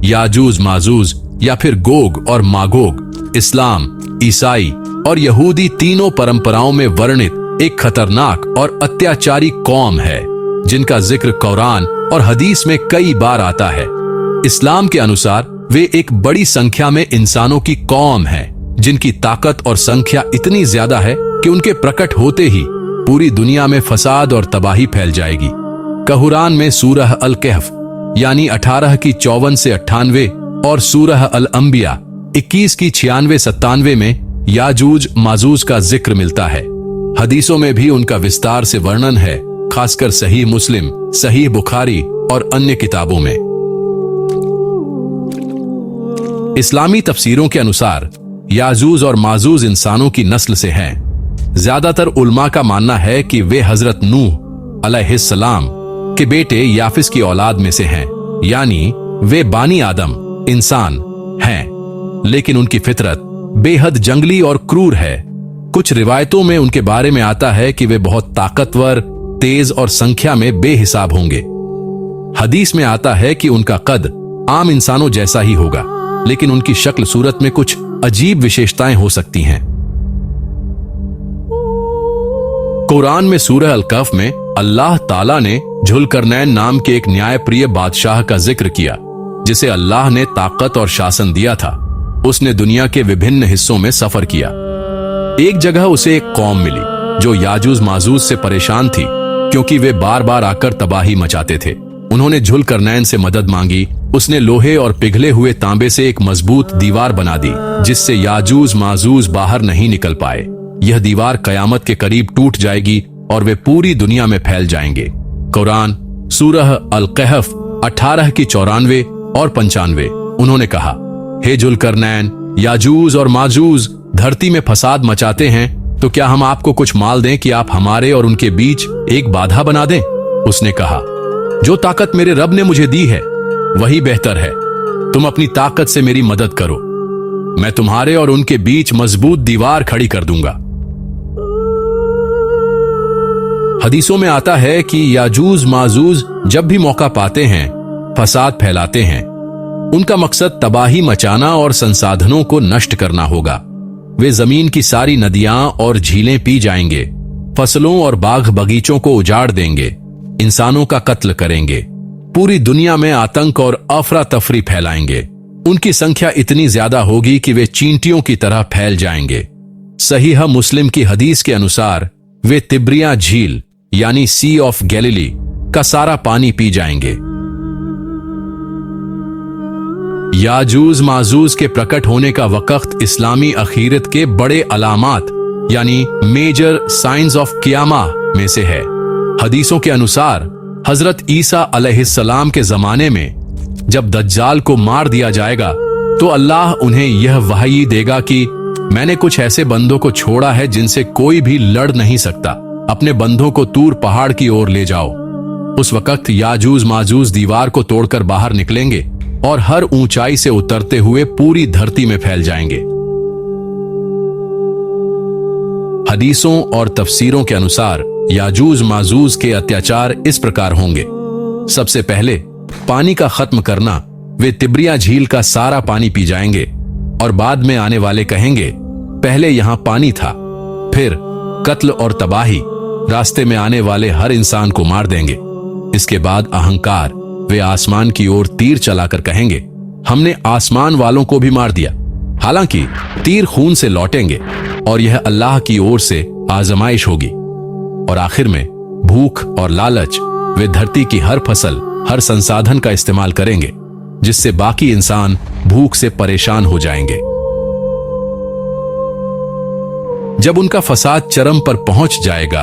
याजूज माजूज या फिर गोग और मागोग इस्लाम, ईसाई और यहूदी तीनों परंपराओं में वर्णित एक खतरनाक और अत्याचारी कौम है जिनका जिक्र कुरान और हदीस में कई बार आता है। इस्लाम के अनुसार वे एक बड़ी संख्या में इंसानों की कौम है जिनकी ताकत और संख्या इतनी ज्यादा है कि उनके प्रकट होते ही पूरी दुनिया में फसाद और तबाही फैल जाएगी। कुरान में सूरह अल कहफ यानी 18 की 54 से 98 और सूरह अल अंबिया 21 की 96-97 में याजूज माजूज का जिक्र मिलता है। हदीसों में भी उनका विस्तार से वर्णन है, खासकर सही मुस्लिम, सही बुखारी और अन्य किताबों में। इस्लामी तफसीरों के अनुसार याजूज और माजूज इंसानों की नस्ल से हैं। ज्यादातर उल्मा का मानना है कि वे हजरत नूह अलैहिस्सलाम के बेटे याफिस की औलाद में से हैं, यानी वे बानी आदम इंसान हैं, लेकिन उनकी फितरत बेहद जंगली और क्रूर है। कुछ रिवायतों में उनके बारे में आता है कि वे बहुत ताकतवर, तेज और संख्या में बेहिसाब होंगे। हदीस में आता है कि उनका कद आम इंसानों जैसा ही होगा, लेकिन उनकी शक्ल सूरत में कुछ अजीब विशेषताएं हो सकती हैं। कुरान में सूरह अल कहफ में अल्लाह ताला ने जुल्करनैन नाम के एक न्यायप्रिय बादशाह का जिक्र किया जिसे अल्लाह ने ताकत और शासन दिया था। उसने दुनिया के विभिन्न हिस्सों में सफर किया। एक जगह उसे एक कौम मिली जो याजूज माजूज से परेशान थी क्योंकि वे बार बार आकर तबाही मचाते थे। उन्होंने जुल्करनैन से मदद मांगी। उसने लोहे और पिघले हुए तांबे से एक मजबूत दीवार बना दी जिससे याजूज माजूज बाहर नहीं निकल पाए। यह दीवार कयामत के करीब टूट जाएगी और वे पूरी दुनिया में फैल जाएंगे। कुरान सूरह अल कहफ 18 की 94 और 95। उन्होंने कहा, हे जुल्करनैन, याजूज और माजूज धरती में फसाद मचाते हैं, तो क्या हम आपको कुछ माल दें कि आप हमारे और उनके बीच एक बाधा बना दें? उसने कहा, जो ताकत मेरे रब ने मुझे दी है वही बेहतर है। तुम अपनी ताकत से मेरी मदद करो, मैं तुम्हारे और उनके बीच मजबूत दीवार खड़ी कर दूंगा। हदीसों में आता है कि याजूज माजूज जब भी मौका पाते हैं फसाद फैलाते हैं। उनका मकसद तबाही मचाना और संसाधनों को नष्ट करना होगा। वे जमीन की सारी नदियां और झीलें पी जाएंगे, फसलों और बाग बगीचों को उजाड़ देंगे, इंसानों का कत्ल करेंगे, पूरी दुनिया में आतंक और अफरा तफरी फैलाएंगे। उनकी संख्या इतनी ज्यादा होगी कि वे चींटियों की तरह फैल जाएंगे। सहीह मुस्लिम की हदीस के अनुसार वे तिब्रिया झील यानी सी ऑफ गैलिली का सारा पानी पी जाएंगे। याजूज माजूज के प्रकट होने का वक्त इस्लामी अखीरत के बड़े अलामात यानी मेजर साइंस ऑफ कियामा में से है। हदीसों के अनुसार हजरत ईसा अलैहिस्सलाम के जमाने में जब दज्जाल को मार दिया जाएगा तो अल्लाह उन्हें यह वही देगा कि मैंने कुछ ऐसे बंदों को छोड़ा है जिनसे कोई भी लड़ नहीं सकता, अपने बंदों को तूर पहाड़ की ओर ले जाओ। उस वक्त याजूज माजूज दीवार को तोड़कर बाहर निकलेंगे और हर ऊंचाई से उतरते हुए पूरी धरती में फैल जाएंगे। हदीसों और तफसीरों के अनुसार याजूज माजूज के अत्याचार इस प्रकार होंगे। सबसे पहले पानी का खत्म करना, वे तिब्रिया झील का सारा पानी पी जाएंगे और बाद में आने वाले कहेंगे पहले यहां पानी था। फिर कत्ल और तबाही, रास्ते में आने वाले हर इंसान को मार देंगे। इसके बाद अहंकार, वे आसमान की ओर तीर चलाकर कहेंगे हमने आसमान वालों को भी मार दिया। हालांकि तीर खून से लौटेंगे और यह अल्लाह की ओर से आजमाइश होगी। और आखिर में भूख और लालच, वे धरती की हर फसल, हर संसाधन का इस्तेमाल करेंगे जिससे बाकी इंसान भूख से परेशान हो जाएंगे। जब उनका फसाद चरम पर पहुंच जाएगा,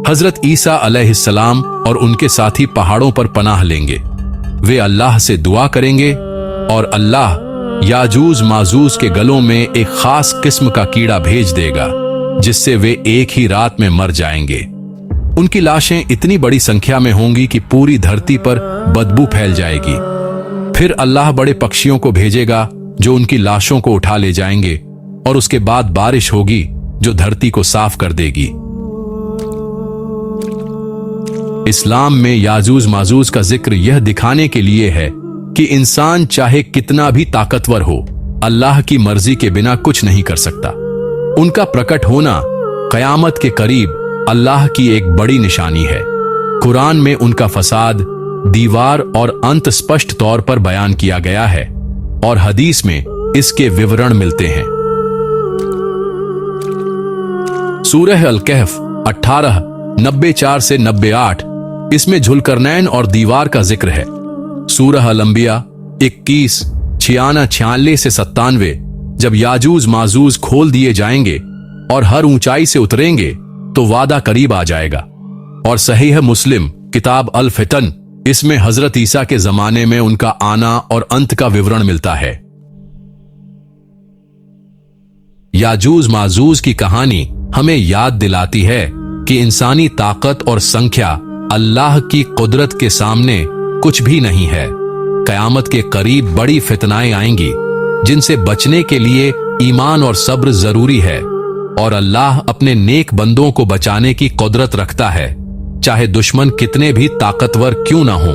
हजरत ईसा अलैहिस्सलाम और उनके साथी पहाड़ों पर पनाह लेंगे। वे अल्लाह से दुआ करेंगे और अल्लाह याजूज माजूज के गलों में एक खास किस्म का कीड़ा भेज देगा जिससे वे एक ही रात में मर जाएंगे। उनकी लाशें इतनी बड़ी संख्या में होंगी कि पूरी धरती पर बदबू फैल जाएगी। फिर अल्लाह बड़े पक्षियों को भेजेगा जो उनकी लाशों को उठा ले जाएंगे और उसके बाद बारिश होगी जो धरती को साफ कर देगी। इस्लाम में याजूज माजूज का जिक्र यह दिखाने के लिए है कि इंसान चाहे कितना भी ताकतवर हो, अल्लाह की मर्जी के बिना कुछ नहीं कर सकता। उनका प्रकट होना कयामत के करीब अल्लाह की एक बड़ी निशानी है। कुरान में उनका फसाद, दीवार और अंत स्पष्ट तौर पर बयान किया गया है और हदीस में इसके विवरण मिलते हैं। सूरह अल कहफ 18 94 से 98, इसमें जुल्करनैन और दीवार का जिक्र है। सूरह अल अंबिया 21 96 से 97, जब याजूज माजूज खोल दिए जाएंगे और हर ऊंचाई से उतरेंगे तो वादा करीब आ जाएगा। और सहीह मुस्लिम किताब अल फितन, इसमें हजरत ईसा के जमाने में उनका आना और अंत का विवरण मिलता है। याजूज माजूज की कहानी हमें याद दिलाती है कि इंसानी ताकत और संख्या अल्लाह की कुदरत के सामने कुछ भी नहीं है। कयामत के करीब बड़ी फितनाएं आएंगी जिनसे बचने के लिए ईमान और सब्र जरूरी है, और अल्लाह अपने नेक बंदों को बचाने की कुदरत रखता है, चाहे दुश्मन कितने भी ताकतवर क्यों ना हो।